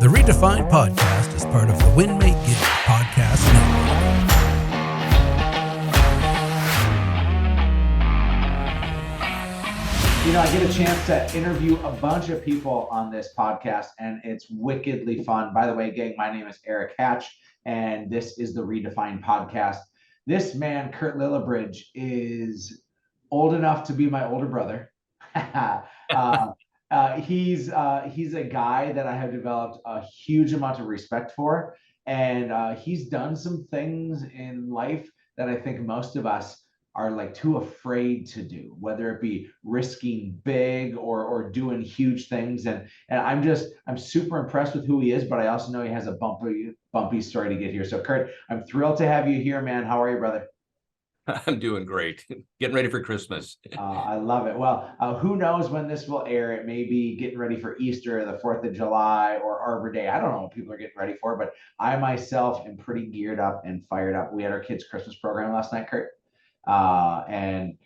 The Redefined podcast is part of the Windmate Guild podcast network. You know, I get a chance to interview a bunch of people on this podcast, and it's wickedly fun. By the way, gang, my name is Eric Hatch, and this is the Redefined podcast. This man, Curt Lillibridge, is old enough to be my older brother. He's a guy that I have developed a huge amount of respect for, and he's done some things in life that I think most of us are like too afraid to do, whether it be risking big or doing huge things. And I'm super impressed with who he is, but I also know he has a bumpy story to get here. So Curt, I'm thrilled to have you here, man. How are you, brother? I'm doing great. Getting ready for Christmas. I love it. Well, who knows when this will air? It may be getting ready for Easter, the 4th of July, or Arbor Day. I don't know what people are getting ready for, but I myself am pretty geared up and fired up. We had our kids' Christmas program last night, Curt. And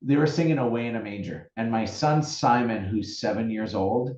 they were singing Away in a Manger. And my son, Simon, who's 7 years old,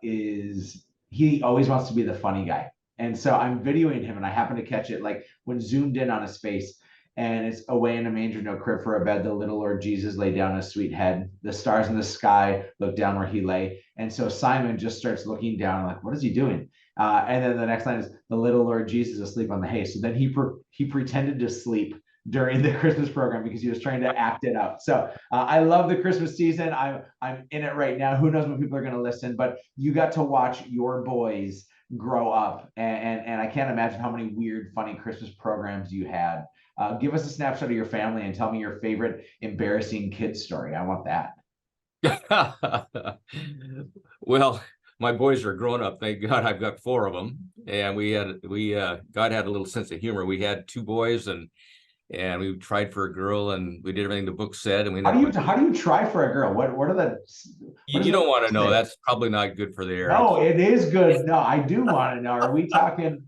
he always wants to be the funny guy. And so I'm videoing him, and I happen to catch it like when zoomed in on his face. And it's away in a manger, no crib for a bed. The little Lord Jesus lay down his sweet head. The stars in the sky look down where he lay. And so Simon just starts looking down, like, what is he doing? And then the next line is, the little Lord Jesus asleep on the hay. So then he pretended to sleep during the Christmas program because he was trying to act it out. So I love the Christmas season. I'm in it right now. Who knows when people are going to listen, but you got to watch your boys grow up. And I can't imagine how many weird, funny Christmas programs you had. Give us a snapshot of your family and tell me your favorite embarrassing kid story. I want that. Well, my boys are grown up. Thank God I've got 4 of them. And God had a little sense of humor. We had 2 boys and we tried for a girl, and we did everything the book said. And how do you try for a girl? What are the? You don't want to know. That's probably not good for the air. No, it is good. No, I do want to know. Are we talking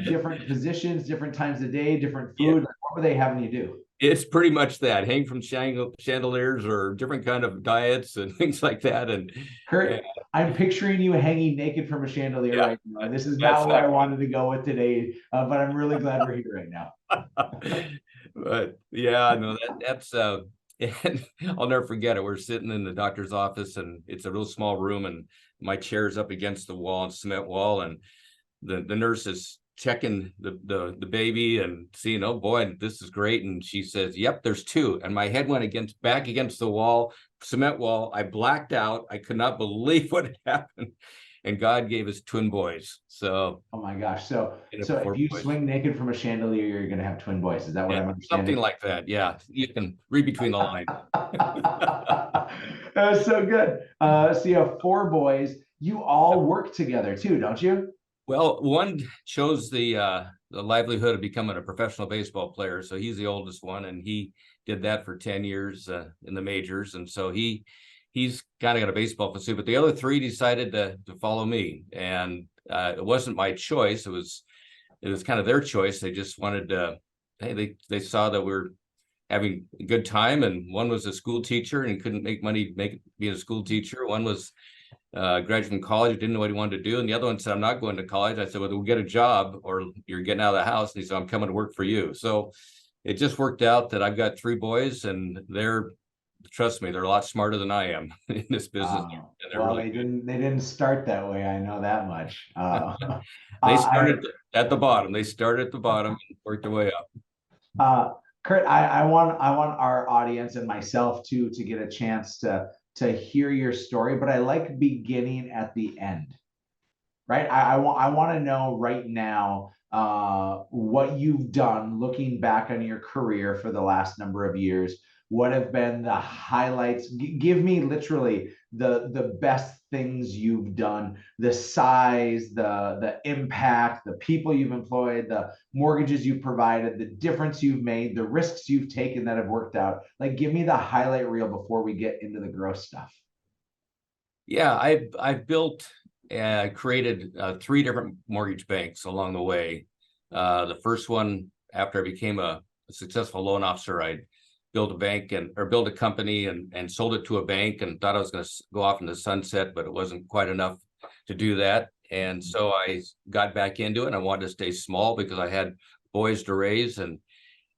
different positions, different times of day, different food? Yeah. What were they having you do? It's pretty much that, hang from chandeliers or different kind of diets and things like that. And Curt, I'm picturing you hanging naked from a chandelier right now. This is not what I wanted to go with today, but I'm really glad we're here right now. But yeah, no, that's and I'll never forget it. We're sitting in the doctor's office, and it's a real small room, and my chair's up against the wall, and cement wall, and the nurse is checking the baby and seeing, oh boy, this is great. And she says, yep, there's 2. And my head went back against the wall, cement wall. I blacked out. I could not believe what had happened. And God gave us twin boys. So, oh my gosh. So if you swing naked from a chandelier, you're going to have twin boys. Is that what I'm understanding? Something like that. Yeah. You can read between the lines. That was so good. So you have 4 boys. You all work together too, don't you? Well, one chose the livelihood of becoming a professional baseball player. So he's the oldest one, and he did that for 10 years in the majors. And so he's kind of got a baseball pursuit, but the other 3 decided to follow me. And it wasn't my choice. It was kind of their choice. They just wanted to, hey, they saw that we're having a good time. And one was a school teacher and couldn't make money being a school teacher. One was graduate from college, didn't know what he wanted to do. And the other one said, I'm not going to college. I said, well, we'll get a job or you're getting out of the house. And he said, I'm coming to work for you. So it just worked out that I've got 3 boys, and trust me, they're a lot smarter than I am in this business. Well, really they didn't start that way. I know that much. They started at the bottom. They started at the bottom and worked their way up. Curt, I want our audience and myself to get a chance to hear your story, but I like beginning at the end, right? I want to know right now what you've done looking back on your career for the last number of years. What have been the highlights? Give me literally the best things you've done, the size, the impact, the people you've employed, the mortgages you've provided, the difference you've made, the risks you've taken that have worked out. Like, give me the highlight reel before we get into the gross stuff. Yeah, I've built and created 3 different mortgage banks along the way. The first one, after I became a successful loan officer, I build a company and sold it to a bank and thought I was going to go off in the sunset, but it wasn't quite enough to do that. And so I got back into it. I wanted to stay small because I had boys to raise, and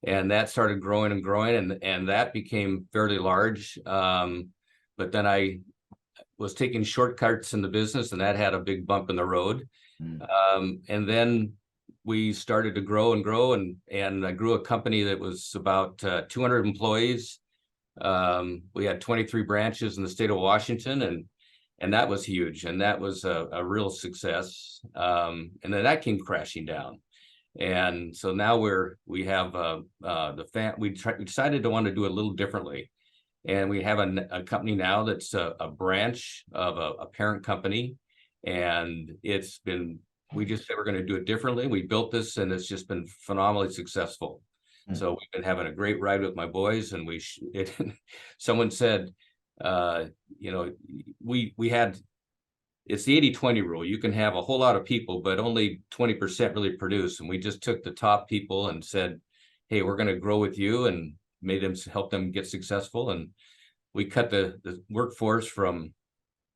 that started growing and growing, and that became fairly large. But then I was taking shortcuts in the business, and that had a big bump in the road. And then we started to grow and grow, and I grew a company that was about 200 employees. We had 23 branches in the state of Washington, and that was huge, and that was a real success. And then that came crashing down. And so now we decided to want to do it a little differently. And we have a company now that's a branch of a parent company. And we just said we're going to do it differently. We built this, and it's just been phenomenally successful. So we've been having a great ride with my boys, and someone said, it's the 80-20 rule. You can have a whole lot of people, but only 20% really produce. And we just took the top people and said, hey, we're going to grow with you, and help them get successful. And we cut the workforce from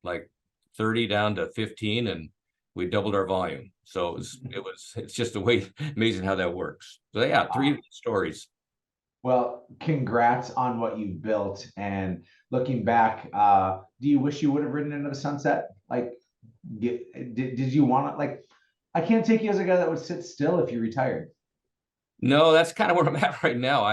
like 30 down to 15, and we doubled our volume. So it's just amazing how that works. So yeah, 3 stories. Well, congrats on what you built. And looking back, do you wish you would have ridden into the sunset? Like, did you want to, like, I can't take you as a guy that would sit still if you retired. No, that's kind of where I'm at right now.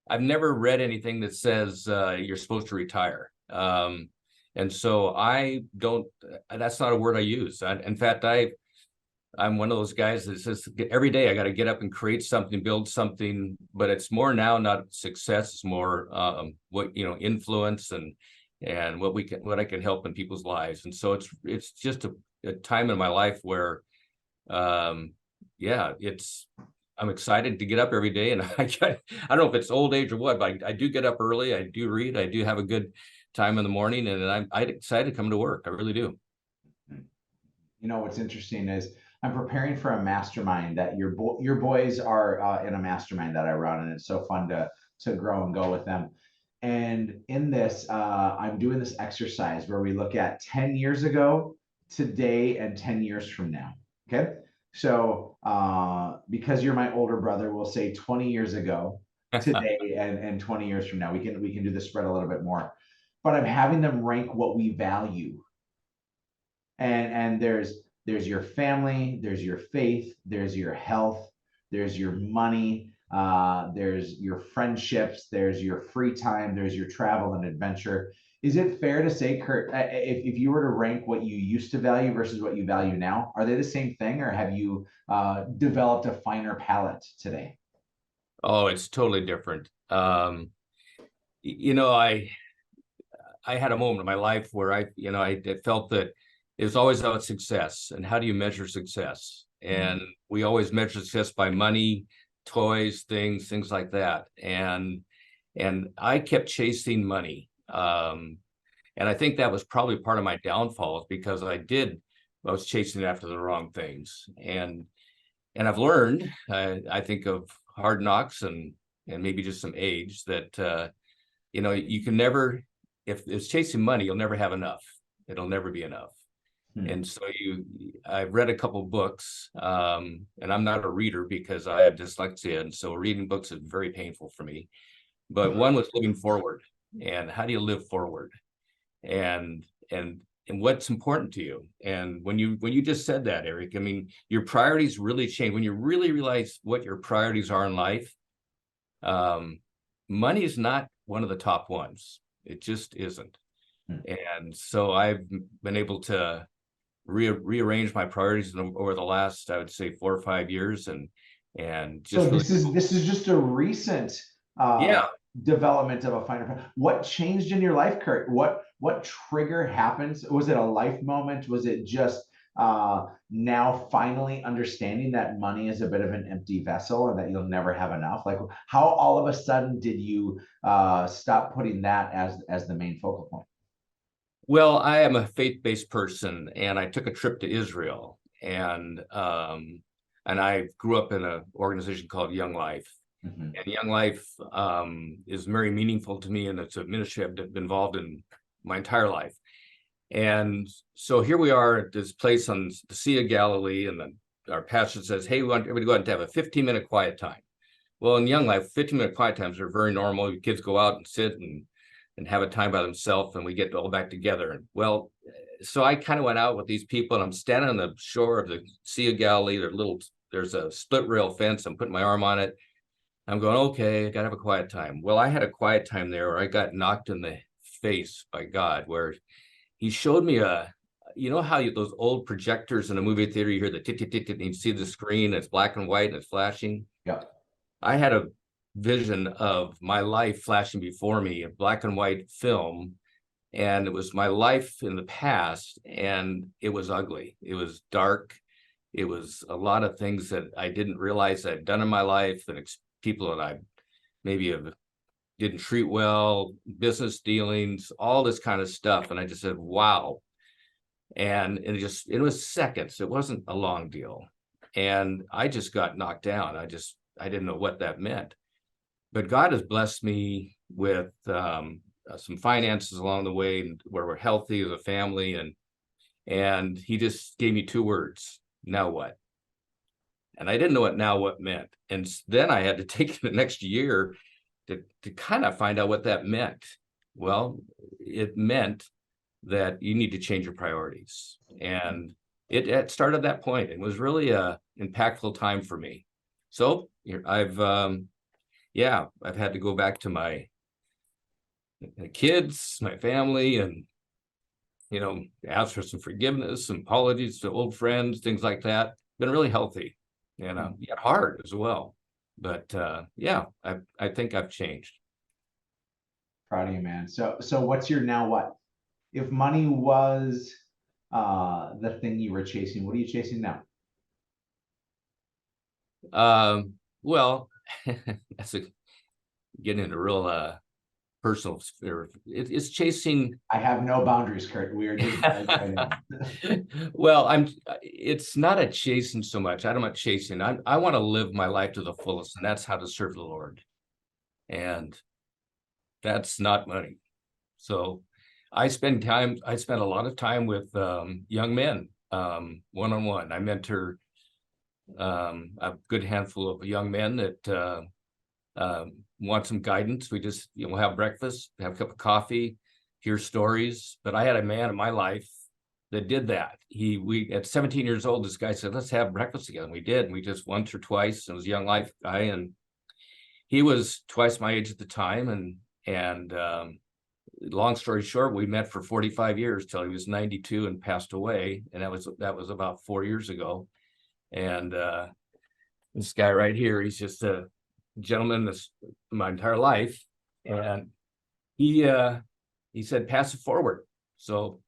I've never read anything that says you're supposed to retire. And so that's not a word I use. In fact, I'm one of those guys that says every day I got to get up and create something, build something, but it's more now, not success. It's more influence and what I can help in people's lives. And so it's just a time in my life where, I'm excited to get up every day. And I don't know if it's old age or what, but I do get up early. I do read. I do have a good time in the morning, and I'm excited to come to work. I really do. You know, what's interesting is I'm preparing for a mastermind that your boys are in a mastermind that I run, and it's so fun to grow and go with them. And in this, I'm doing this exercise where we look at 10 years ago, today, and 10 years from now. Okay. So because you're my older brother, we'll say 20 years ago, today, and 20 years from now. We can do the spread a little bit more. But I'm having them rank what we value. And there's your family, there's your faith, there's your health, there's your money, there's your friendships, there's your free time, there's your travel and adventure. Is it fair to say, Curt, if you were to rank what you used to value versus what you value now, are they the same thing, or have you developed a finer palette today? Oh, it's totally different. I had a moment in my life where I felt that it was always about success, and how do you measure success? And we always measure success by money, toys, things like that. And I kept chasing money. And I think that was probably part of my downfall, because I was chasing after the wrong things. And I've learned, I think of hard knocks and maybe just some age, that, you can never, if it's chasing money, you'll never have enough. It'll never be enough. And so I've read a couple books, and I'm not a reader because I have dyslexia. And so reading books is very painful for me. But one was living forward. And how do you live forward? And what's important to you? And when you just said that, Eric, I mean, your priorities really change. When you really realize what your priorities are in life, money is not one of the top ones. It just isn't. And so I've been able to rearrange my priorities over the last, I would say, 4 or 5 years, and just so this is just a recent development of a finer. What changed in your life, Curt? What trigger happens? Was it a life moment? Was it just now finally understanding that money is a bit of an empty vessel and that you'll never have enough? Like, how all of a sudden did you stop putting that as the main focal point? Well, I am a faith-based person, and I took a trip to Israel, and I grew up in an organization called Young Life. And Young Life is very meaningful to me, and it's a ministry I've been involved in my entire life. And so here we are at this place on the Sea of Galilee, and our pastor says, hey, we want everybody to go out and have a 15-minute quiet time. Well, in young life, 15-minute quiet times are very normal. Kids go out and sit and have a time by themselves, and we get all back together. And well, so I kind of went out with these people, and I'm standing on the shore of the Sea of Galilee. There's a split rail fence. I'm putting my arm on it. I'm going, okay, I gotta have a quiet time. Well, I had a quiet time there where I got knocked in the face by God, where he showed me you know how those old projectors in a movie theater, you hear the tick, tick, tick, and you see the screen, it's black and white and it's flashing. Yeah. I had a vision of my life flashing before me, a black and white film, and it was my life in the past, and it was ugly. It was dark. It was a lot of things that I didn't realize I'd done in my life, and people that I maybe didn't treat well, business dealings, all this kind of stuff. And I just said, wow. And it was seconds. It wasn't a long deal. And I just got knocked down. I didn't know what that meant. But God has blessed me with some finances along the way, where we're healthy as a family. And he just gave me 2 words: now what? And I didn't know what now what meant. And then I had to take the next year to kind of find out what that meant. Well, it meant that you need to change your priorities. And it started that point. It was really a impactful time for me. So I've had to go back to my kids, my family, and, ask for some forgiveness, some apologies to old friends, things like that. Been really healthy, yet hard as well. But I think I've changed. Proud of you, man. So what's your now what? If money was the thing you were chasing, what are you chasing now? Well, that's getting into real personal sphere. It's chasing. I have no boundaries, Curt. We are just well, it's not a chasing so much. I'm not chasing. I want to live my life to the fullest, and that's how to serve the Lord. And that's not money. So I spend a lot of time with young men, one-on-one. I mentor a good handful of young men that want some guidance. We just, have breakfast, have a cup of coffee, hear stories. But I had a man in my life that did that. We at 17 years old, this guy said, let's have breakfast together. And we did. And we just once or twice. It was a young life guy, and he was twice my age at the time. And long story short, we met for 45 years till he was 92 and passed away. And that was about 4 years ago. And this guy right here, he's just a gentleman my entire life. And he said, pass it forward. So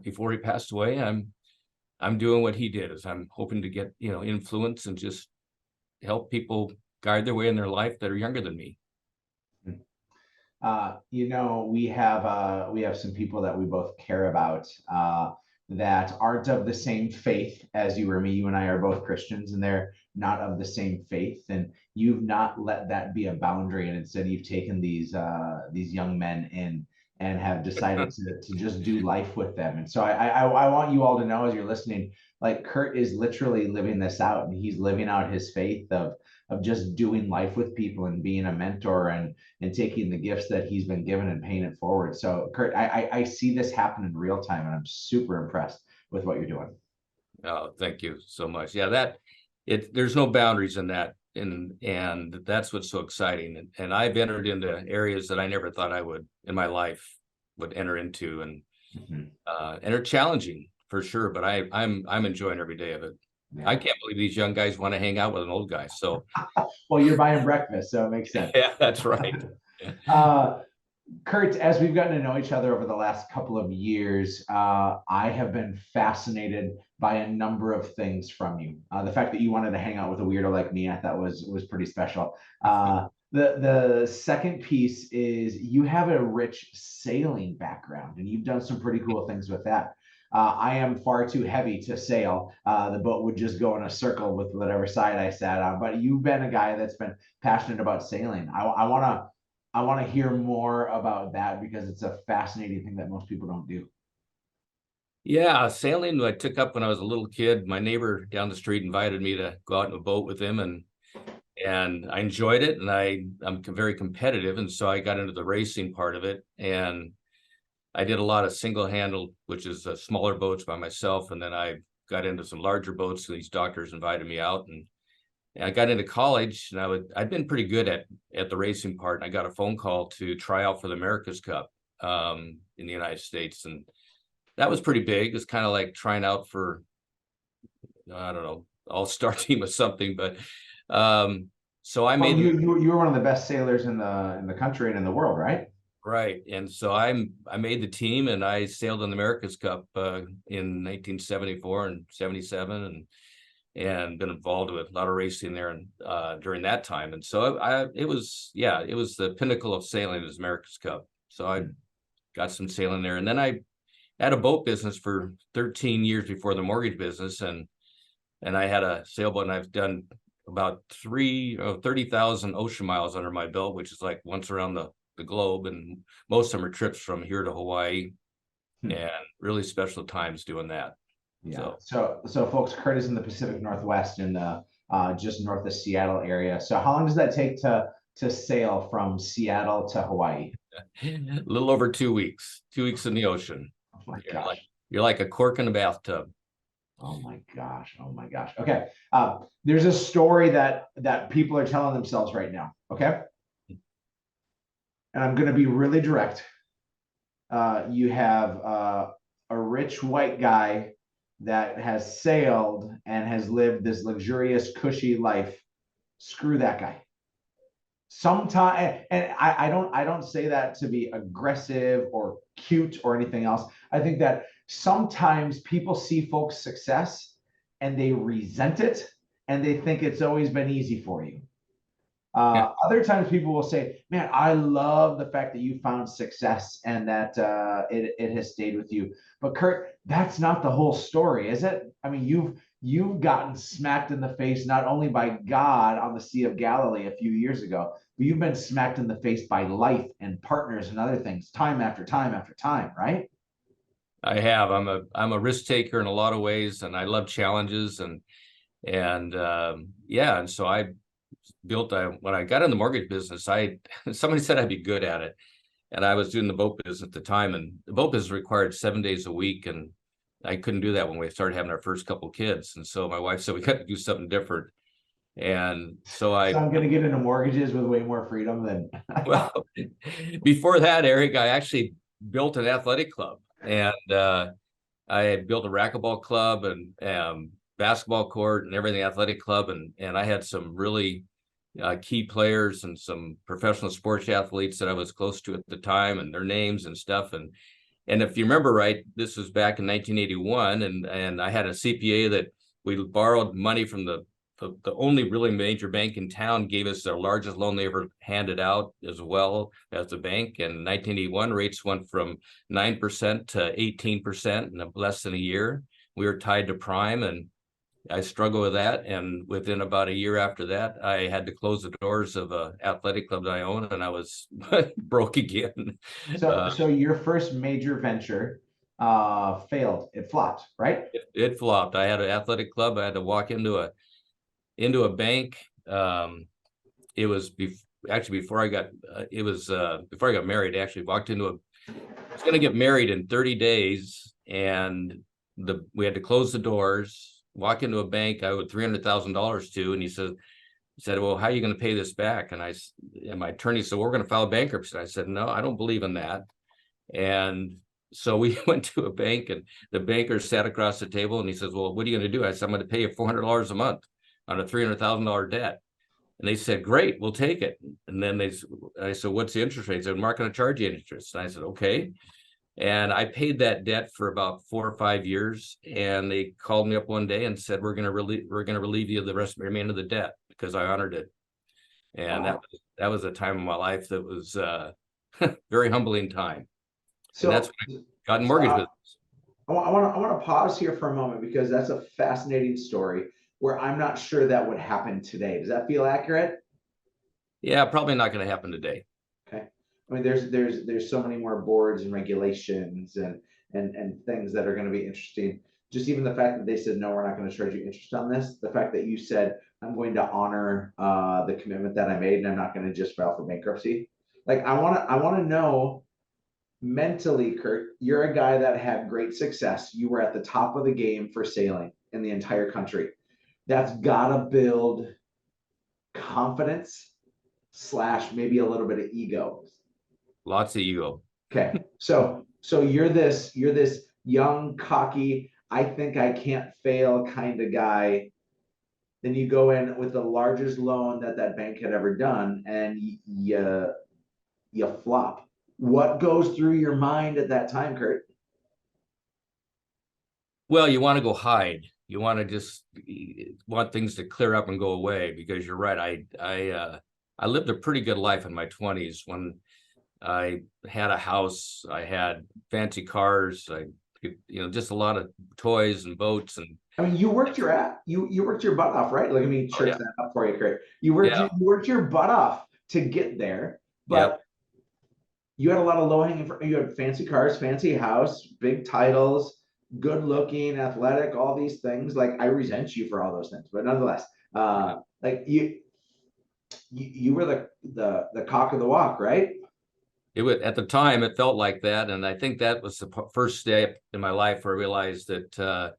before he passed away, I'm doing what he did. Is I'm hoping to get influence and just help people guide their way in their life that are younger than me. We have some people that we both care about that aren't of the same faith as you or me. You and I are both Christians, and they're not of the same faith. And you've not let that be a boundary, and instead you've taken these young men in and have decided to just do life with them. And so I want you all to know, as you're listening, like Curt is literally living this out, and he's living out his faith of just doing life with people and being a mentor and taking the gifts that he's been given and paying it forward. So Curt, I see this happen in real time, and I'm super impressed with what you're doing. Oh, thank you so much. Yeah, there's no boundaries in that. And that's what's so exciting. And I've entered into areas that I never thought I would in my life would enter into, and are challenging for sure. But I'm enjoying every day of it. Yeah. I can't believe these young guys want to hang out with an old guy. So, well, you're buying breakfast, so it makes sense. Yeah, that's right. Curt, as we've gotten to know each other over the last couple of years, I have been fascinated by a number of things from you. The fact that you wanted to hang out with a weirdo like me, I thought was pretty special. The second piece is you have a rich sailing background, and you've done some pretty cool things with that. I am far too heavy to sail. The boat would just go in a circle with whatever side I sat on. But you've been a guy that's been passionate about sailing. I want to hear more about that, because it's a fascinating thing that most people don't do. Yeah, sailing I took up when I was a little kid. My neighbor down the street invited me to go out in a boat with him, and I enjoyed it, and I'm very competitive, and so I got into the racing part of it, and I did a lot of single handle, which is smaller boats by myself, and then I got into some larger boats. So these doctors invited me out, and I got into college, and I'd been pretty good at the racing part, and I got a phone call to try out for the America's Cup in the United States, and that was pretty big. It's kind of like trying out for, I don't know, all-star team or something. But so I Well, made you were one of the best sailors in the country and in the world, right? right, and so I made the team, and I sailed in the America's Cup in 1974 and 77, and been involved with a lot of racing there and during that time. And so it was the pinnacle of sailing is America's Cup. So I got some sailing there, and then I had a boat business for 13 years before the mortgage business, and I had a sailboat, and I've done about 30,000 ocean miles under my belt, which is like once around the globe, and most of them are trips from here to Hawaii, and really special times doing that. Yeah. So folks, Curt is in the Pacific Northwest in the just north of Seattle area. So how long does that take to sail from Seattle to Hawaii? A little over 2 weeks. 2 weeks in the ocean. Oh my gosh. You're like a cork in a bathtub. Oh my gosh. Oh my gosh. Okay. There's a story that people are telling themselves right now. Okay. And I'm going to be really direct. You have a rich white guy that has sailed and has lived this luxurious, cushy life. Screw that guy. Sometimes, and I don't say that to be aggressive or cute or anything else. I think that sometimes people see folks' success and they resent it, and they think it's always been easy for you. Other times people will say, man, I love the fact that you found success and that it has stayed with you. But Curt, that's not the whole story, is it? I mean, you've gotten smacked in the face, not only by God on the Sea of Galilee a few years ago, but you've been smacked in the face by life and partners and other things time after time after time, right? I have. I'm a risk taker in a lot of ways, and I love challenges, and so I built when I got in the mortgage business, somebody said I'd be good at it, and I was doing the boat business at the time, and the boat business required 7 days a week, and I couldn't do that when we started having our first couple of kids. And so my wife said we got to do something different, and so I'm going to get into mortgages with way more freedom than well, before that, Eric, I actually built an athletic club, and I had built a racquetball club and basketball court and everything, athletic club, and I had some really key players and some professional sports athletes that I was close to at the time, and their names and stuff. And if you remember right, this was back in 1981, and I had a CPA that we borrowed money from the only really major bank in town, gave us their largest loan they ever handed out as well as the bank. And 1981 rates went from 9% to 18% in less than a year. We were tied to prime, and I struggled with that. And within about a year after that, I had to close the doors of an athletic club that I own, and I was broke again. So your first major venture failed. It flopped, right? It flopped. I had an athletic club. I had to walk into a bank. It was before I got before I got married. I actually walked into I was going to get married in 30 days, and we had to close the doors. Walk into a bank I owed $300,000 to, and he said, well, how are you going to pay this back? And my attorney said, well, we're going to file bankruptcy. I said, no, I don't believe in that. And so we went to a bank, and the banker sat across the table, and he says, well, what are you going to do? I said, I'm going to pay you $400 a month on a $300,000 debt. And they said, great, we'll take it. And then I said, what's the interest rate? They said, we're not going to charge you interest. And I said, okay. And I paid that debt for about 4 or 5 years. And they called me up one day and said, we're going to relieve you of the remainder of the debt, because I honored it. And Wow. that was a time in my life that was very humbling time. So and that's when I got in mortgage business. I want to pause here for a moment, because that's a fascinating story where I'm not sure that would happen today. Does that feel accurate? Yeah, probably not going to happen today. Okay. I mean, there's so many more boards and regulations, and and things that are going to be interesting. Just even the fact that they said, no, we're not going to charge you interest on this. The fact that you said, I'm going to honor the commitment that I made, and I'm not going to just file for bankruptcy. Like, I want to know mentally, Curt, you're a guy that had great success. You were at the top of the game for sailing in the entire country. That's gotta build confidence / maybe a little bit of ego. Lots of ego. Okay, so you're this young, cocky, I think I can't fail kind of guy. Then you go in with the largest loan that bank had ever done, and you flop. What goes through your mind at that time, Curt? Well, you want to go hide. You want to just want things to clear up and go away, because you're right. I lived a pretty good life in my 20s when I had a house, I had fancy cars, just a lot of toys and boats. And I mean, you worked your butt off, right? Like, I mean, church that up for you, Curt. You worked your butt off to get there, but you had a lot of low-hanging fruit. You had fancy cars, fancy house, big titles, good looking, athletic, all these things. Like, I resent you for all those things, but nonetheless, like you were the cock of the walk, right? It was, at the time, it felt like that, and I think that was the first step in my life where I realized that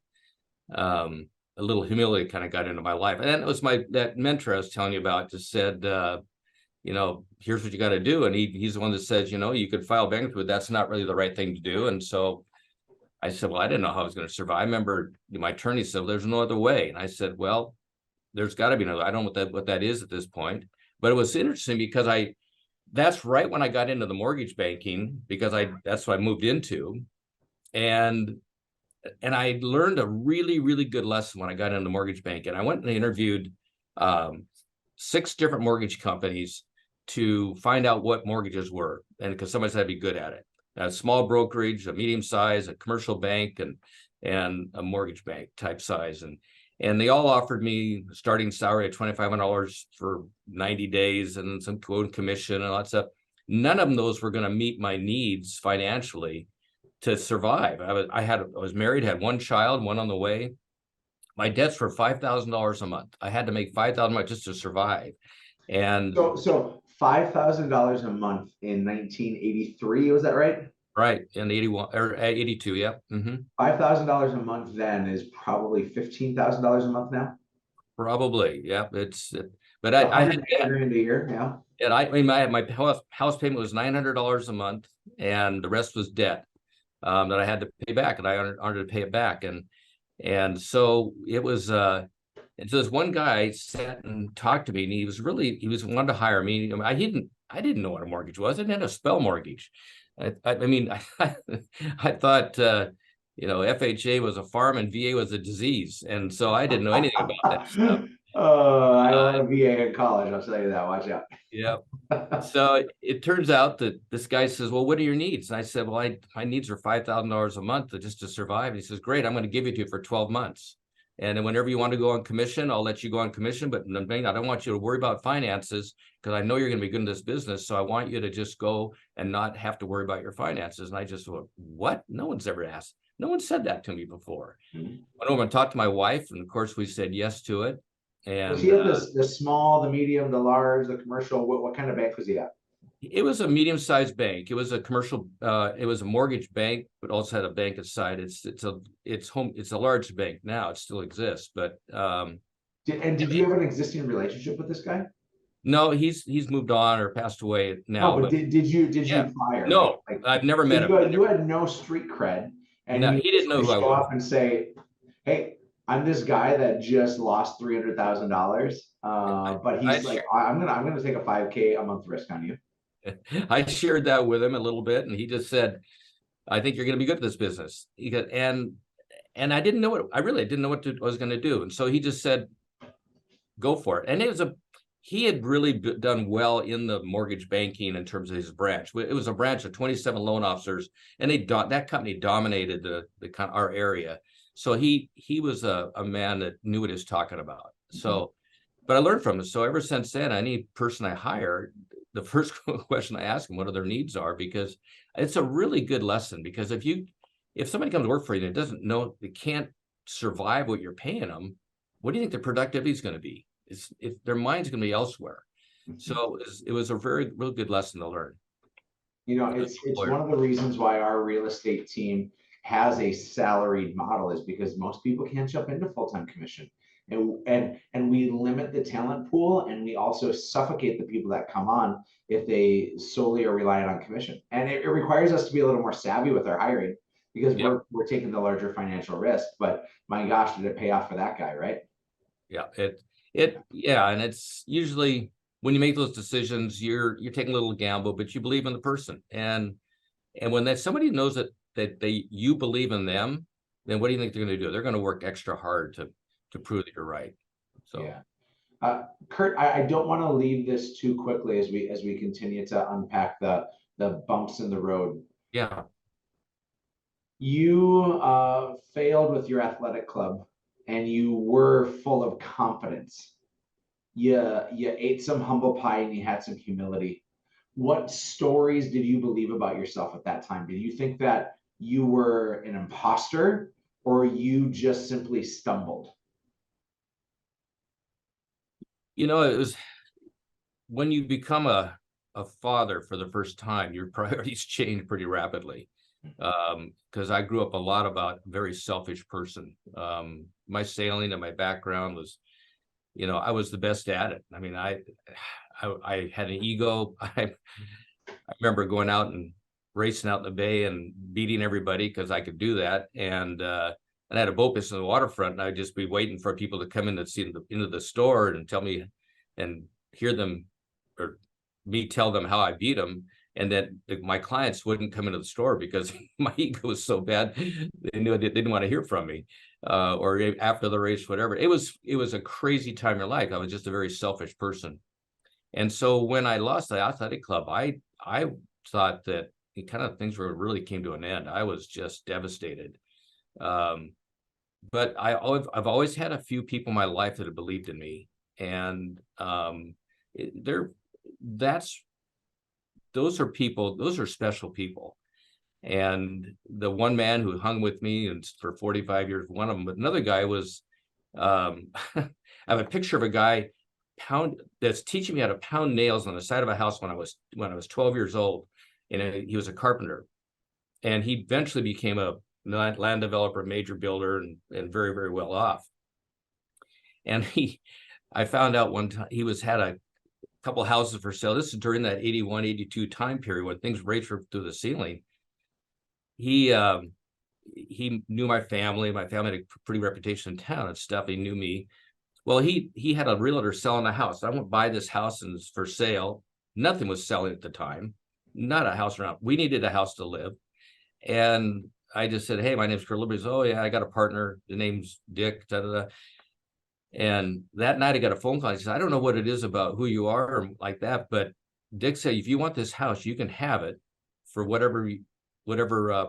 a little humility kind of got into my life. And it was that mentor I was telling you about just said, here's what you got to do. And he's the one that says, you could file bankruptcy, but that's not really the right thing to do. And so I said, well, I didn't know how I was going to survive. I remember my attorney said, well, there's no other way. And I said, well, there's got to be another. I don't know what that is at this point. But it was interesting because that's right when I got into the mortgage banking, because that's what I moved into. And I learned a really, really good lesson when I got into mortgage banking. I went and interviewed 6 different mortgage companies to find out what mortgages were, and because somebody said I'd be good at it. A small brokerage, a medium size, a commercial bank, and a mortgage bank type size. And they all offered me a starting salary of $2,500 for 90 days and some quote commission and all that stuff. None of those were going to meet my needs financially to survive. I was married, had 1 child, 1 on the way. My debts were $5,000 a month. I had to make $5,000 a month just to survive. And so $5,000 a month in 1983, was that right? Right, in 81 or 82, yeah. Mm-hmm. $5,000 a month then is probably $15,000 a month now. Probably, yeah. But I had $100,000 a year, yeah. And I mean, my house payment was $900 a month, and the rest was debt that I had to pay back, and I wanted to pay it back, and so it was. And so this one guy sat and talked to me, and he wanted to hire me. I mean, I didn't know what a mortgage was. I didn't know how to spell mortgage. I mean, I thought, FHA was a farm and VA was a disease. And so I didn't know anything about that stuff. I learned a VA in college. I'll tell you that. Watch out. Yeah. So it turns out that this guy says, well, what are your needs? And I said, well, my needs are $5,000 a month just to survive. And he says, great, I'm going to give it to you for 12 months. And then whenever you want to go on commission, I'll let you go on commission. But I don't want you to worry about finances, because I know you're going to be good in this business. So I want you to just go and not have to worry about your finances. And I just thought, what? No one's ever asked. No one said that to me before. Mm-hmm. I went over and talked to my wife, and of course we said yes to it. And was he at the small, the medium, the large, the commercial? What kind of bank was he at? It was a medium-sized bank. It was a commercial. It was a mortgage bank, but also had a bank inside. It's a large bank now. It still exists, but. Did you have an existing relationship with this guy? No, he's moved on or passed away now. No, but did you prior? No, I've never met him. You had no street cred, and no, he didn't know who I was. Show up and say, "Hey, I'm this guy that just lost $300,000, but he's like, I'm gonna take a 5K a month risk on you." I shared that with him a little bit, and he just said, I think you're going to be good at this business. And I didn't know I really didn't know what I was going to do. And so he just said, go for it. And he had really done well in the mortgage banking in terms of his branch. It was a branch of 27 loan officers, and that company dominated our area. So he was a man that knew what he was talking about. So, but I learned from him. So ever since then, any person I hire, the first question I ask them what their needs are, because it's a really good lesson. Because if you if somebody comes to work for you and doesn't know, they can't survive what you're paying them, what do you think their productivity is going to be? If their mind's going to be elsewhere. So it was a real good lesson to learn. You know, it's one of the reasons why our real estate team has a salaried model, is because most people can't jump into full-time commission. And we limit the talent pool, and we also suffocate the people that come on if they solely are reliant on commission. And it requires us to be a little more savvy with our hiring, because we're taking the larger financial risk. But my gosh, did it pay off for that guy, right? Yeah, and it's usually when you make those decisions, you're taking a little gamble, but you believe in the person. And when somebody knows that you believe in them, then what do you think they're going to do? They're going to work extra hard to prove that you're right. So yeah. Curt, I don't want to leave this too quickly as we continue to unpack the bumps in the road. Yeah. You failed with your athletic club, and you were full of confidence. You ate some humble pie and you had some humility. What stories did you believe about yourself at that time? Did you think that you were an imposter, or you just simply stumbled? It was when you become a father for the first time, your priorities change pretty rapidly. Because I grew up a lot about a very selfish person. My sailing and my background was, I was the best at it. I mean, I had an ego. I remember going out and racing out in the bay and beating everybody because I could do that. And I had a boat business in the waterfront, and I'd just be waiting for people to come in to see into the store and tell me and hear them, or me tell them how I beat them. And then my clients wouldn't come into the store because my ego was so bad. They knew they didn't want to hear from me, or after the race, whatever. It was a crazy time in your life. I was just a very selfish person. And so when I lost the athletic club, I thought that things really came to an end. I was just devastated. But I've always had a few people in my life that have believed in me, and those are special people. And the one man who hung with me and for 45 years, one of them, but another guy was, I have a picture of a guy that's teaching me how to pound nails on the side of a house when I was 12 years old. And he was a carpenter, and he eventually became a land developer, major builder, and very, very well off. And I found out one time he had a couple houses for sale. This is during that 81, 82 time period when things raced through the ceiling. He knew my family. My family had a pretty reputation in town and stuff. He knew me. Well, he had a realtor selling a house. I went buy this house, and it's for sale. Nothing was selling at the time. Not a house around. We needed a house to live. And I just said, "Hey, my name's Curt Lillibridge." "Oh yeah, I got a partner. The name's Dick." Da, da, da. And that night I got a phone call. He said, "I don't know what it is about who you are or like that, but Dick said, if you want this house, you can have it for whatever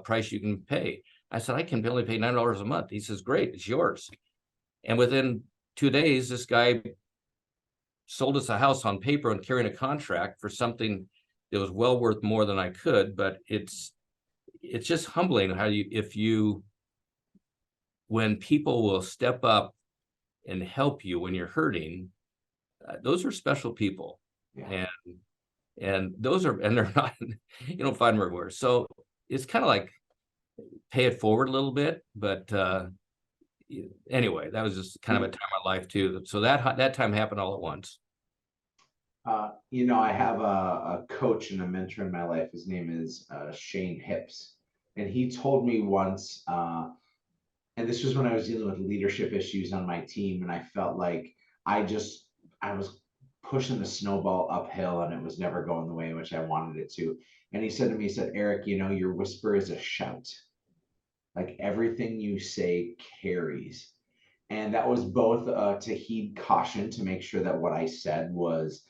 price you can pay." I said, "I can only pay $9 a month." He says, "Great, it's yours." And within 2 days, this guy sold us a house on paper and carrying a contract for something that was well worth more than I could. But it's just humbling how when people will step up and help you when you're hurting. Those are special people. Yeah. And they're not, you don't find them everywhere. So it's kind of like pay it forward a little bit. But anyway, that was just kind of a time of life too. So that time happened all at once. I have a coach and a mentor in my life. His name is Shane Hips. And he told me once, and this was when I was dealing with leadership issues on my team, and I felt like I was pushing the snowball uphill, and it was never going the way in which I wanted it to. And he said to me, he said, "Eric, your whisper is a shout. Like everything you say carries." And that was both to heed caution, to make sure that what I said was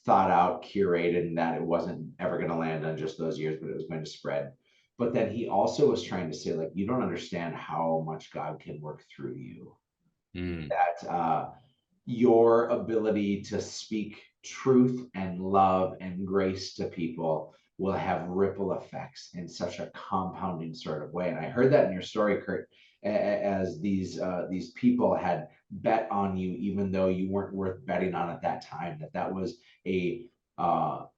thought out, curated, and that it wasn't ever going to land on just those years, but it was going to spread. But then he also was trying to say, like, you don't understand how much God can work through you. That your ability to speak truth and love and grace to people will have ripple effects in such a compounding sort of way. And I heard that in your story, Curt, as these people had bet on you, even though you weren't worth betting on at that time. That was a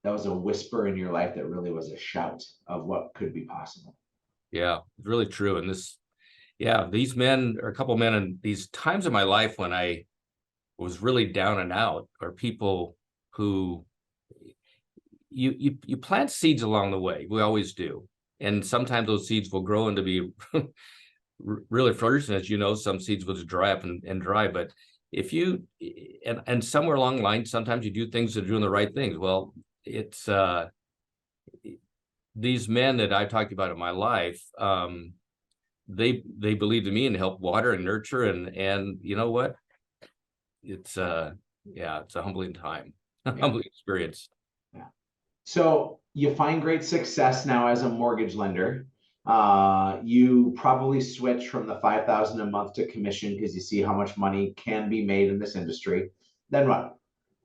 whisper in your life that really was a shout of what could be possible. Yeah, it's really true. And these men, or a couple of men in these times of my life when I was really down and out, are people who you plant seeds along the way. We always do. And sometimes those seeds will grow into be really flourishing. As you know, some seeds will just dry up and dry. But if you, and somewhere along the line, sometimes you do things that are doing the right things. Well, it's these men that I talked about in my life, they believed in me and helped water and nurture. And you know what? It's it's a humbling time, humbling experience. Yeah. So you find great success now as a mortgage lender. You probably switch from the $5,000 a month to commission because you see how much money can be made in this industry. Then what?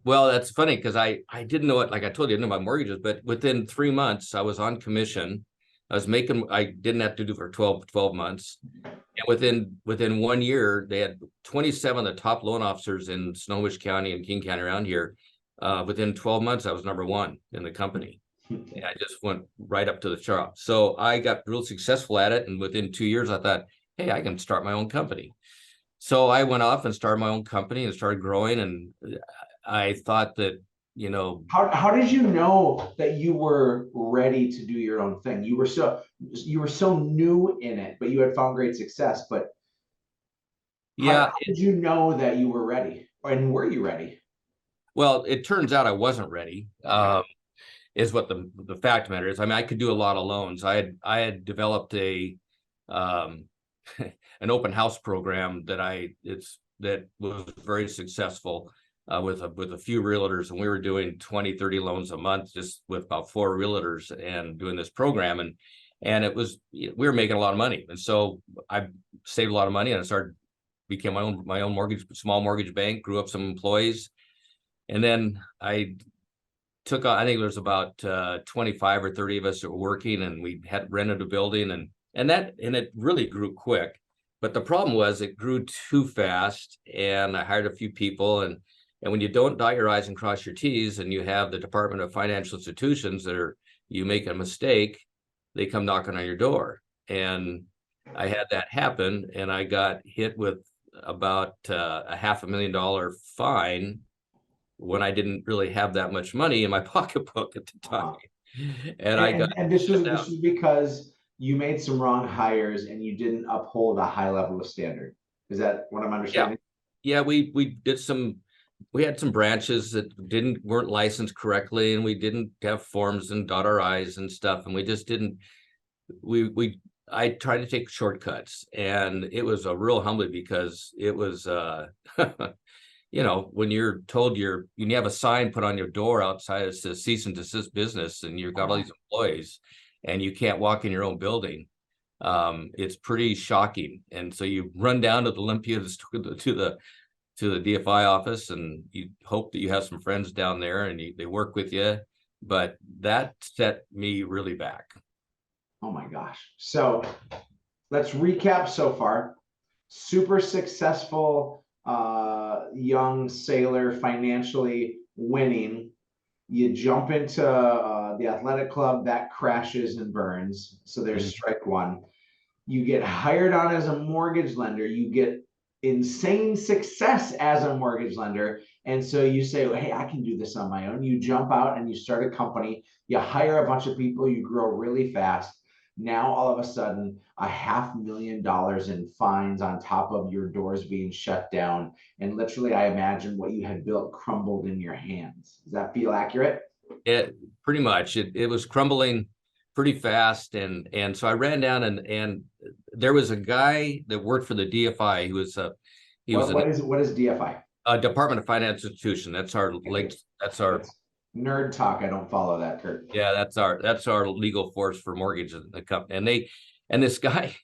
Well, that's funny because I didn't know it. Like I told you, I didn't know about mortgages, but within 3 months, I was on commission. I didn't have to do for 12 months. And within 1 year, they had 27 of the top loan officers in Snohomish County and King County around here. Within 12 months, I was #1 in the company. And I just went right up to the top. So I got real successful at it. And within 2 years, I thought, hey, I can start my own company. So I went off and started my own company and started growing. And I thought that, how did you know that you were ready to do your own thing? You were so new in it, but you had found great success. But how did you know that you were ready? And were you ready? Well, it turns out I wasn't ready. Is what the fact matter is. I mean, I could do a lot of loans. I had developed a an open house program that was very successul with a few realtors, and we were doing 20, 30 loans a month just with about 4 realtors and doing this program, and we were making a lot of money. And so I saved a lot of money, and I became my own small mortgage bank, grew up some employees, and then I think there was about 25 or 30 of us that were working, and we had rented a building, and it really grew quick. But the problem was it grew too fast, and I hired a few people, and when you don't dot your I's and cross your T's, and you have the Department of Financial Institutions you make a mistake, they come knocking on your door. And I had that happen, and I got hit with about a $500,000 fine when I didn't really have that much money in my pocketbook at the time. And this was because you made some wrong hires and you didn't uphold a high level of standard. Is that what I'm understanding? Yeah, we had some branches that weren't licensed correctly, and we didn't have forms and dot our I's and stuff, and we just didn't. I tried to take shortcuts, and it was a real humbling because it was when you're told you have a sign put on your door outside that says cease and desist business, and you've got all these employees and you can't walk in your own building. It's pretty shocking. And so you run down to the Olympia to the DFI office, and you hope that you have some friends down there and they work with you. But that set me really back. Oh my gosh. So let's recap so far. Super successful young sailor, financially winning. You jump into the athletic club, that crashes and burns. So there's strike one. You get hired on as a mortgage lender. You get insane success as a mortgage lender. And so you say, well, hey, I can do this on my own. You jump out and you start a company. You hire a bunch of people. You grow really fast. Now, all of a sudden, $500,000 in fines on top of your doors being shut down. And literally, I imagine what you had built crumbled in your hands. Does that feel accurate? It pretty much. It was crumbling pretty fast. And so I ran down and there was a guy that worked for the DFI. What is DFI? Department of Financial Institution. That's our nerd talk. I don't follow that, Curt. Yeah, that's our legal force for mortgage in the company. And this guy,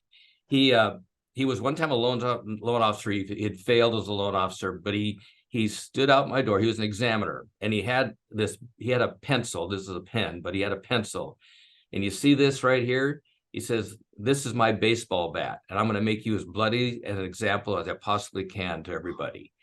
he was one time a loan officer. He had failed as a loan officer, but he he stood out my door. He was an examiner, and he had a pencil. This is a pen, but he had a pencil. And you see this right here? He says, "This is my baseball bat, and I'm going to make you as bloody an example as I possibly can to everybody."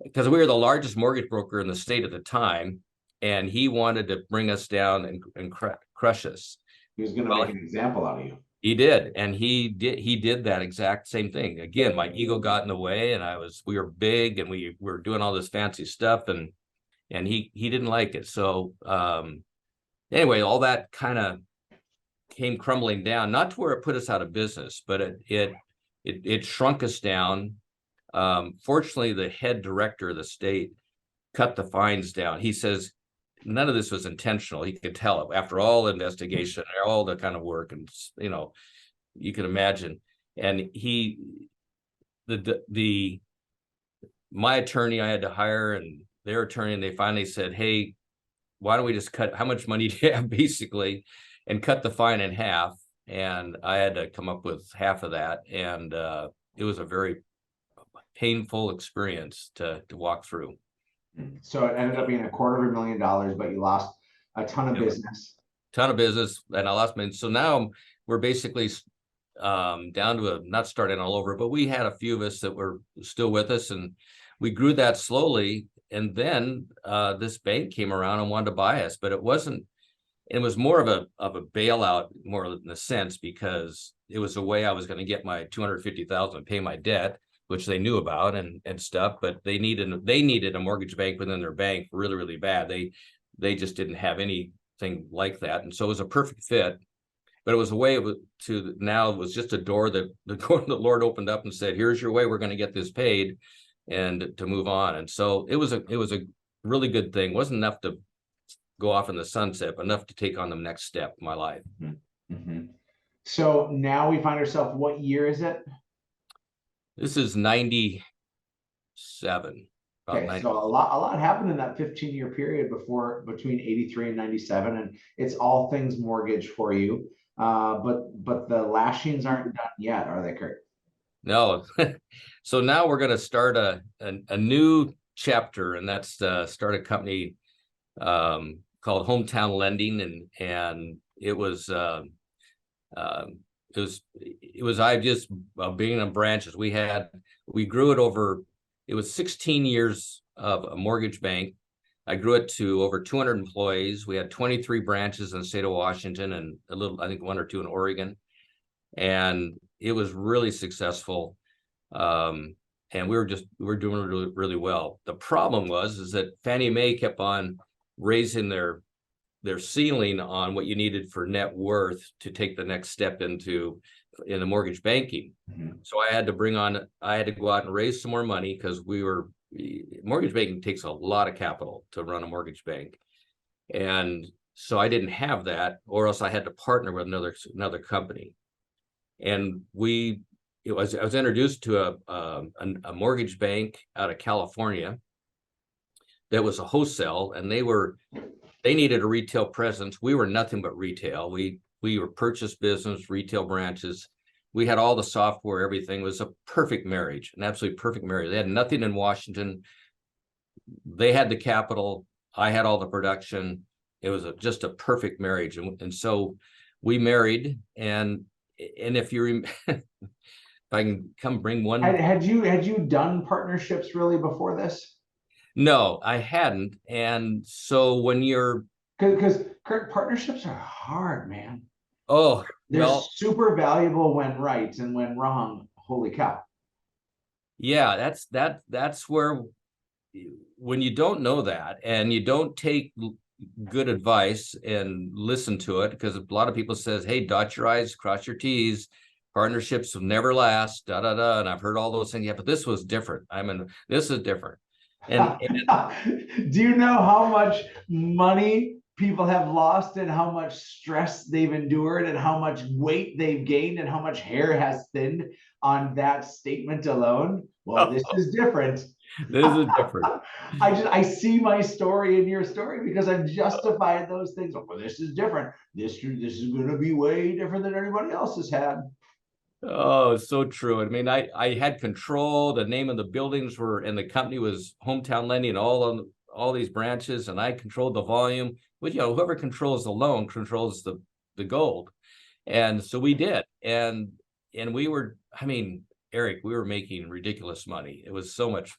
Because we were the largest mortgage broker in the state at the time, and he wanted to bring us down and crush us. He was going to make an example out of you. He did, and he did that exact same thing. Again, my ego got in the way, and we were big, and we were doing all this fancy stuff, and he didn't like it. So anyway, all that kind of came crumbling down, not to where it put us out of business, but it shrunk us down. Fortunately, the head director of the state cut the fines down. He says none of this was intentional. He could tell it after all the investigation, all the kind of work, and you can imagine. And my attorney I had to hire, and their attorney, and they finally said, "Hey, why don't we just cut, how much money do you have," basically, and cut the fine in half. And I had to come up with half of that, and it was a very painful experience to walk through. So it ended up being $250,000, but you lost a ton of business. And I lost my. So now we're basically down to not starting all over, but we had a few of us that were still with us, and we grew that slowly. And then this bank came around and wanted to buy us, but it was more of a bailout, more in a sense, because it was a way I was going to get my $250,000 and pay my debt, which they knew about and stuff, but they needed a mortgage bank within their bank really, really bad. They just didn't have anything like that. And so it was a perfect fit, but it was a way it was just a door that the Lord opened up and said, "Here's your way. We're going to get this paid and to move on." And so it was a really good thing. It wasn't enough to go off in the sunset, but enough to take on the next step in my life. Mm-hmm. Mm-hmm. So now we find ourselves, what year is it? This is 97. Okay, so a lot happened in that 15-year period between 83 and 97, and it's all things mortgage for you. But the lashings aren't done yet, are they, Curt? No. So now we're going to start a new chapter, and that's start a company called Hometown Lending, and it was I just being in branches. We grew it over. It was 16 years of a mortgage bank. I grew it to over 200 employees. We had 23 branches in the state of Washington and I think 1 or 2 in Oregon, and it was really successful. And we were doing really, really well. The problem is that Fannie Mae kept on raising their ceiling on what you needed for net worth to take the next step in the mortgage banking. Mm-hmm. So I had to go out and raise some more money, because mortgage banking takes a lot of capital to run a mortgage bank. And so I didn't have that, or else I had to partner with another company. And I was introduced to a mortgage bank out of California that was a wholesale, and they needed a retail presence. We were nothing but retail. We were purchase business, retail branches. We had all the software, everything. It was a perfect marriage, an absolutely perfect marriage. They had nothing in Washington. They had the capital. I had all the production. It was just a perfect marriage. And so we married, and if you if I can come bring one. Had you done partnerships really before this? No, I hadn't. And so when because Curt, partnerships are hard, man. Oh, they're super valuable when right, and when wrong, holy cow. Yeah, that's where, when you don't know that and you don't take good advice and listen to it, because a lot of people says, "Hey, dot your I's, cross your T's, partnerships will never last, da da da," and I've heard all those things. Yeah, but this was different. This is different. And do you know how much money people have lost, and how much stress they've endured, and how much weight they've gained, and how much hair has thinned on that statement alone? Well, this is different. This is different. I see my story in your story, because I've justified those things. Well, this is different. This is going to be way different than anybody else has had. Oh, so true. I mean, I had control. The name of the buildings were, and the company was Hometown Lending, all these branches, and I controlled the volume. But whoever controls the loan controls the gold, and so we did, and we were. I mean, Eric, we were making ridiculous money. It was so much,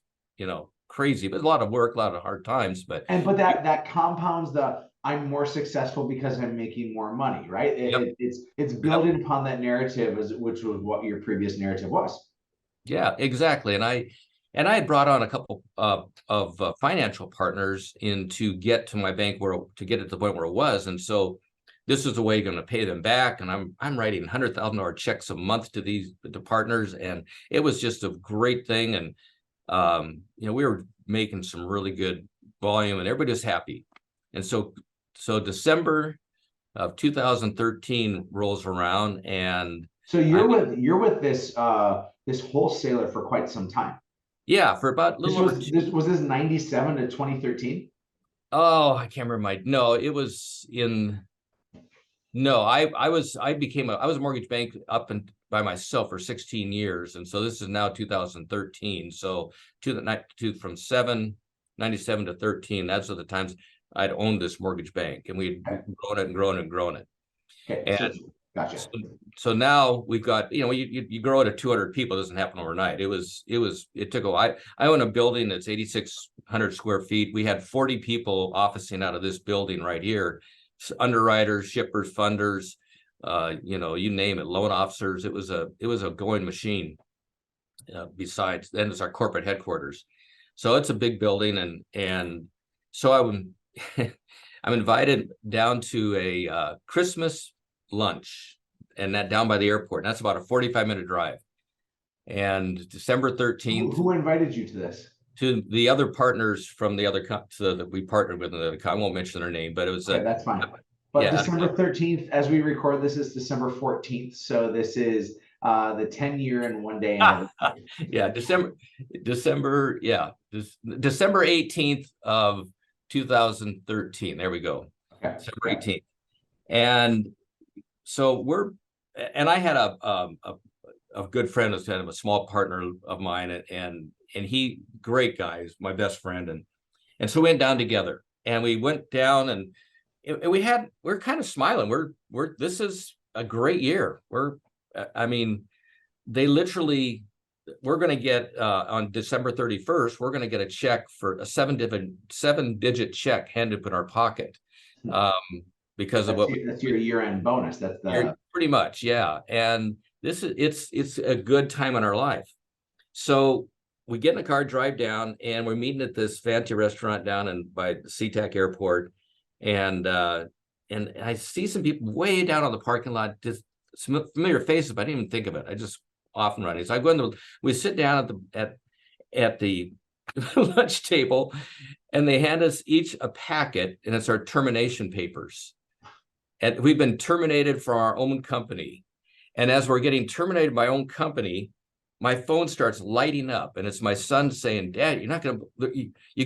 crazy, but a lot of work, a lot of hard times. But that compounds the I'm more successful because I'm making more money, right? yep, It's building upon that narrative, which was what your previous narrative was. yeah, exactly. And I had brought on a couple of financial partners in to get to my bank to get it to the point where it was, and so this is the way you're going to pay them back. And I'm writing $100,000 checks a month to partners, and it was just a great thing. And we were making some really good volume, and everybody was happy. And so December of 2013 rolls around, and so you're with this this wholesaler for quite some time. Yeah, for about a little over. Was this 97 to 2013? Oh, I can't remember no, it was in. No, I was a mortgage bank up and by myself for 16 years, and so this is now 2013. So from 97 to 13, that's the times I'd owned this mortgage bank, and we'd grown it and grown it and grown it. Okay, and gotcha. So now we've got, you grow it to 200 people. It doesn't happen overnight. It took a while. I own a building that's 8,600 square feet. We had 40 people officing out of this building right here. Underwriters, shippers, funders, you name it, loan officers. It was a going machine. Besides, then it's our corporate headquarters. So it's a big building, and so I'm invited down to a Christmas lunch, and that down by the airport. And that's about a 45-minute drive. And December 13th. Who invited you to this? To the other partners from the other so that we partnered with. I won't mention their name, but it was. Okay, that's fine. But yeah, December 13th, as we record this, is December 14th. So this is the 10-year and 1 day anniversary. Yeah, December 18th of 2013. There we go. Okay. December 18th. And so I had a good friend who's kind of a small partner of mine, and he, great guy, he's my best friend. And so we went down together, and we went down, and we're kind of smiling. This is a great year. They literally, we're going to get on December 31st, we're going to get a check for a seven-digit check handed in our pocket. Because that's your year-end bonus. That's pretty much, yeah. And it's a good time in our life. So we get in the car, drive down, and we're meeting at this fancy restaurant down by SeaTac Airport, and I see some people way down on the parking lot, just some familiar faces, but I didn't even think of it. I just off and running. So I go in we sit down at the lunch table, and they hand us each a packet, and it's our termination papers. And we've been terminated from our own company. And as we're getting terminated by our own company, my phone starts lighting up, and it's my son saying, "Dad, you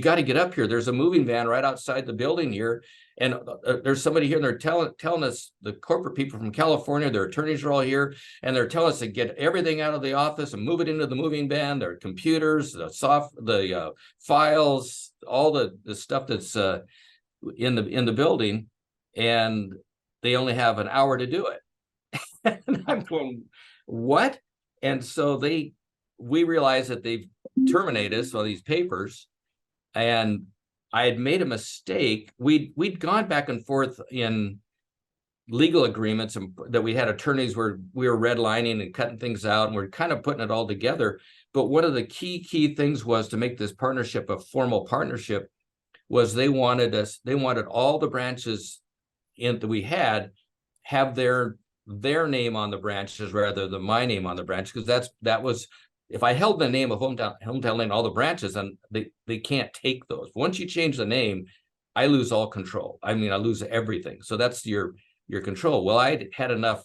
got to get up here. There's a moving van right outside the building here. And there's somebody here, and they're telling us, the corporate people from California, their attorneys are all here, and they're telling us to get everything out of the office and move it into the moving van, their computers, the files, all the stuff that's in the building, and they only have an hour to do it." And I'm going, what? And so we realized that they've terminated us on these papers, and I had made a mistake. We'd gone back and forth in legal agreements, and that we had attorneys where we were redlining and cutting things out, and we're kind of putting it all together. But one of the key things was to make this partnership a formal partnership. Was they wanted all the branches that we had have their name on the branches rather than my name on the branch, because that was, if I held the name of Hometown Lane, all the branches, and they can't take those. Once you change the name, I lose all control. I lose everything. So that's your control. Well, I had enough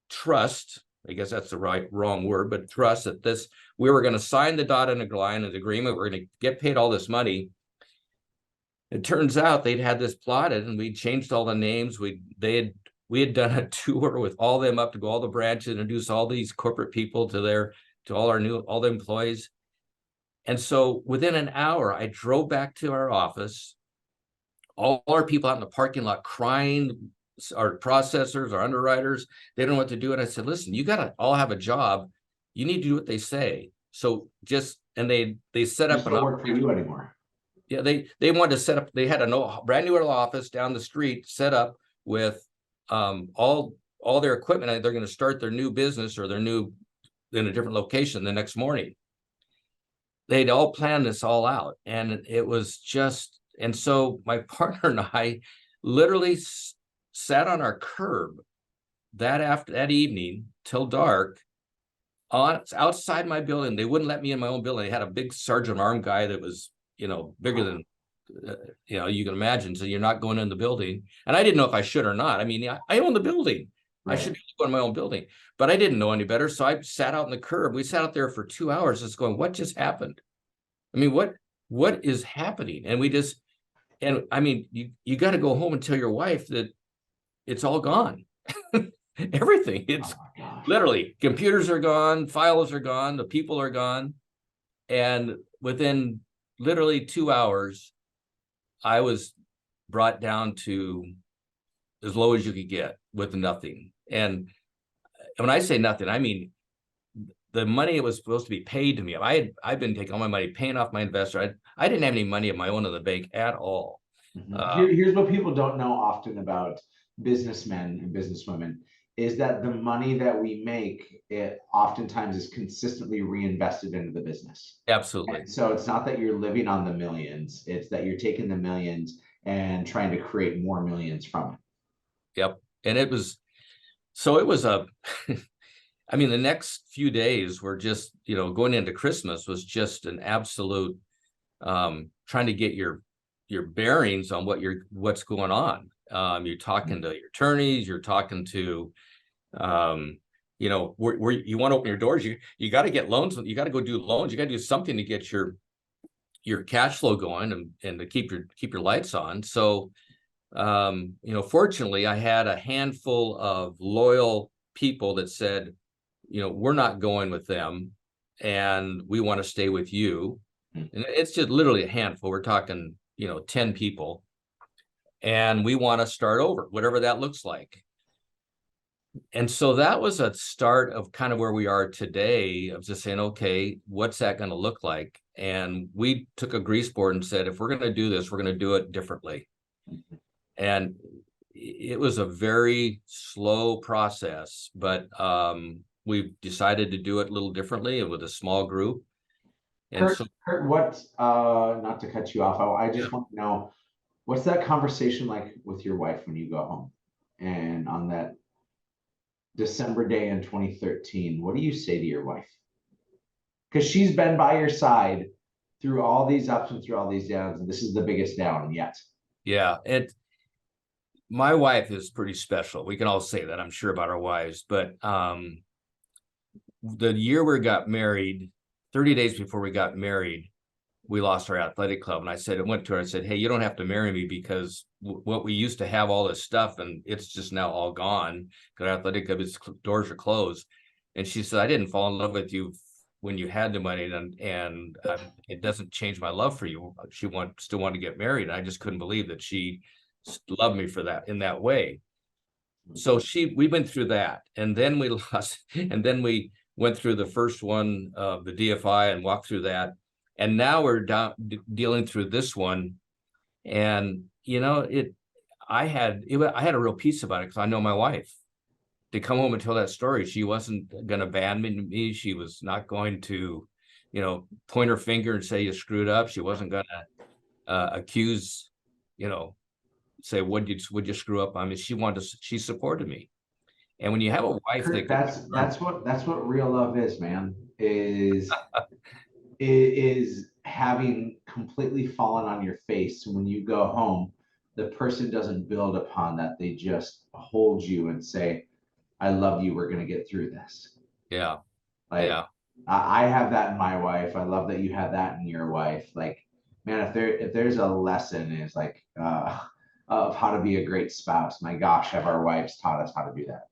trust, I guess that's the wrong word, but trust that we were going to sign the dotted line of the agreement. We're going to get paid all this money. It turns out they'd had this plotted, and we changed all the names. They had we had done a tour with all them up to go all the branches, introduce all these corporate people to all the employees. And so within an hour, I drove back to our office, all our people out in the parking lot crying, our processors, our underwriters, they don't know what to do. And I said, listen, you got to all have a job. You need to do what they say. So and they set up an office. Work for you anymore. Yeah, they wanted to set up, they had a brand new office down the street set up with all their equipment. They're going to start their new business or in a different location the next morning. They'd all planned this all out, and it was just, and so my partner and I literally sat on our curb that evening till dark outside my building. They wouldn't let me in my own building. They had a big sergeant arm guy that was, bigger than, you can imagine. So you're not going in the building. And I didn't know if I should or not. I mean, I own the building. Right. I should be going to my own building, but I didn't know any better. So I sat out on the curb. We sat out there for 2 hours just going, what just happened? I mean, what is happening? And I mean, you got to go home and tell your wife that it's all gone. Everything. It's literally, computers are gone, files are gone, the people are gone. And within literally 2 hours, I was brought down to as low as you could get with nothing. And when I say nothing, I mean, the money it was supposed to be paid to me. I've been taking all my money, paying off my investor. I didn't have any money of my own in the bank at all. Here's what people don't know often about businessmen and businesswomen is that the money that we make, it oftentimes is consistently reinvested into the business. Absolutely. And so it's not that you're living on the millions, it's that you're taking the millions and trying to create more millions from it. Yep. And it was I mean, the next few days were just, going into Christmas was just an absolute trying to get your bearings on what's going on. You're talking to your attorneys, you're talking to where you want to open your doors, you got to get loans, you got to go do loans, you got to do something to get your cash flow going and to keep your lights on. So fortunately I had a handful of loyal people that said, we're not going with them and we want to stay with you. And it's just literally a handful. We're talking, 10 people, and we want to start over, whatever that looks like. And so that was a start of kind of where we are today, of just saying, okay, what's that going to look like? And we took a grease board and said, if we're going to do this, we're going to do it differently. And it was a very slow process, but we've decided to do it a little differently and with a small group. And Curt, what, not to cut you off, I just want to know, what's that conversation like with your wife when you go home? And on that December day in 2013, what do you say to your wife? Because she's been by your side through all these ups and through all these downs, and this is the biggest down yet. Yeah, my wife is pretty special. We can all say that, I'm sure, about our wives. But the year we got married, 30 days before we got married, we lost our athletic club. And I went to her and said, hey, you don't have to marry me because what we used to have all this stuff, and it's just now all gone because our athletic club, its doors are closed. And she said, I didn't fall in love with you when you had the money, and it doesn't change my love for you. She still wanted to get married. And I just couldn't believe that she loved me for that in that way. So we went through that, and then we lost, and then we went through the first one of the DFI and walked through that. And now we're dealing through this one. And, I had a real peace about it because I know my wife. To come home and tell that story, she wasn't going to abandon me. She was not going to, point her finger and say you screwed up. She wasn't going to accuse, say, would you screw up? I mean, she supported me. And when you have a wife, Curt, that's what real love is, man, is having completely fallen on your face. When you go home, the person doesn't build upon that. They just hold you and say, I love you. We're going to get through this. Yeah. Yeah. I have that in my wife. I love that you have that in your wife. Like, man, if there's a lesson, is like, of how to be a great spouse. My gosh, have our wives taught us how to do that.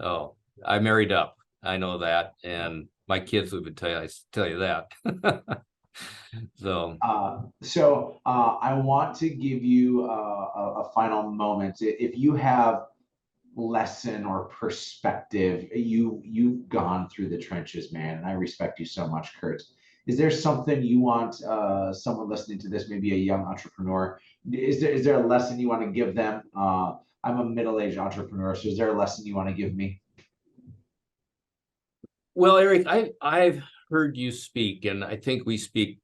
Oh, I married up. I know that, and my kids would tell you that. So I want to give you a final moment. If you have lesson or perspective, you've gone through the trenches, man, and I respect you so much, Curt. Is there something you want someone listening to this, maybe a young entrepreneur, is there a lesson you want to give them? I'm a middle-aged entrepreneur, so is there a lesson you want to give me? well, Eric, I've heard you speak, and I think we speak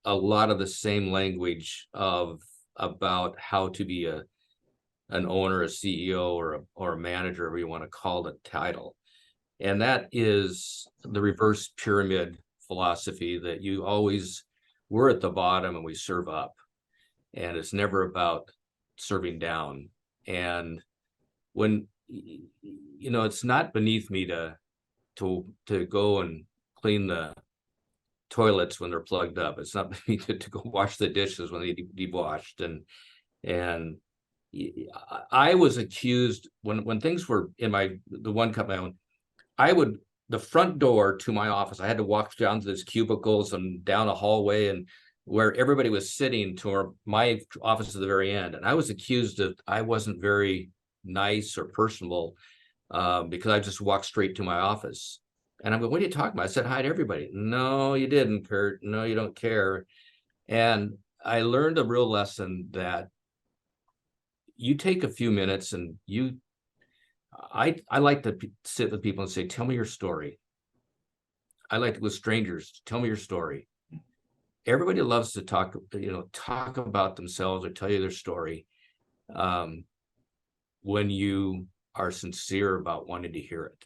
a lot of the same language about how to be an owner, a CEO, or a manager, whatever you want to call the title. And that is the reverse pyramid philosophy, that you always, we're at the bottom and we serve up. And it's never about serving down. And when, it's not beneath me to go and clean the toilets when they're plugged up. It's not beneath me to go wash the dishes when they need to be washed. And I was accused when things were in the one company I owned, the front door to my office, I had to walk down to these cubicles and down a hallway and where everybody was sitting to my office at the very end. And I was accused of I wasn't very nice or personable because I just walked straight to my office. And I'm going, what are you talking about? I said hi to everybody. No, you didn't, Curt. No, you don't care. And I learned a real lesson that you take a few minutes and I like to sit with people and say, tell me your story. I like to with strangers, tell me your story. Everybody loves to talk about themselves or tell you their story when you are sincere about wanting to hear it.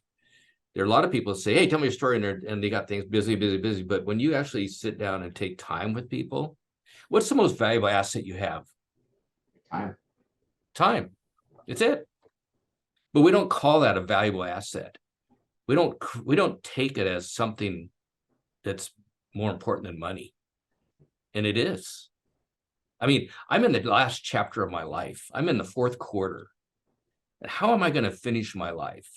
There are a lot of people that say, hey, tell me your story, and they got things busy. But when you actually sit down and take time with people, what's the most valuable asset you have? Time. It's it. But we don't call that a valuable asset. We don't take it as something that's more important than money. And it is. I mean, I'm in the last chapter of my life. I'm in the fourth quarter. And how am I going to finish my life?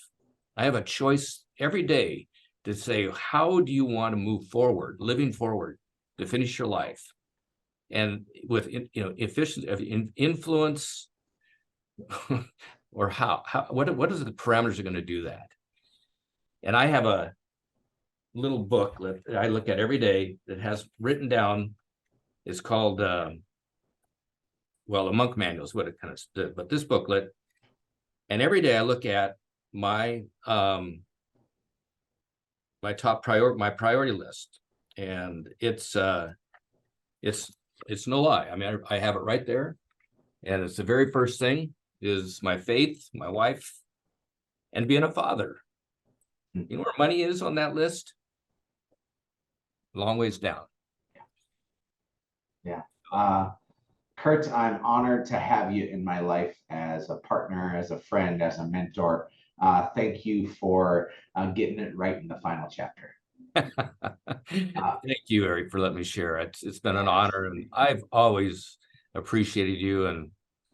I have a choice every day to say, how do you want to move forward, living forward, to finish your life? And with efficient influence, or what is the parameters are going to do that? And I have a little book that I look at every day that has written down. It's called a monk manual is what it kind of, but this booklet. And every day I look at my priority list, and it's no lie. I mean, I have it right there, and it's the very first thing is my faith, my wife, and being a father. You know where money is on that list? Long ways down. Yeah. Curt, I'm honored to have you in my life as a partner, as a friend, as a mentor. Thank you for getting it right in the final chapter. Thank you, Eric, for letting me share. It's been an honor, and I've always appreciated you. And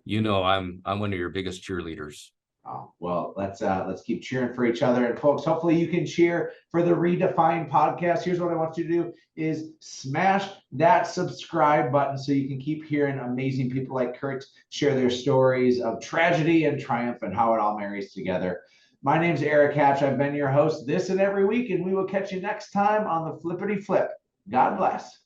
I'm one of your biggest cheerleaders. Oh, well, let's keep cheering for each other. And folks, hopefully you can cheer for the Redefined podcast. Here's what I want you to do is smash that subscribe button so you can keep hearing amazing people like Curt share their stories of tragedy and triumph and how it all marries together. My name's Eric Hatch. I've been your host this and every week, and we will catch you next time on the Flippity Flip. God bless.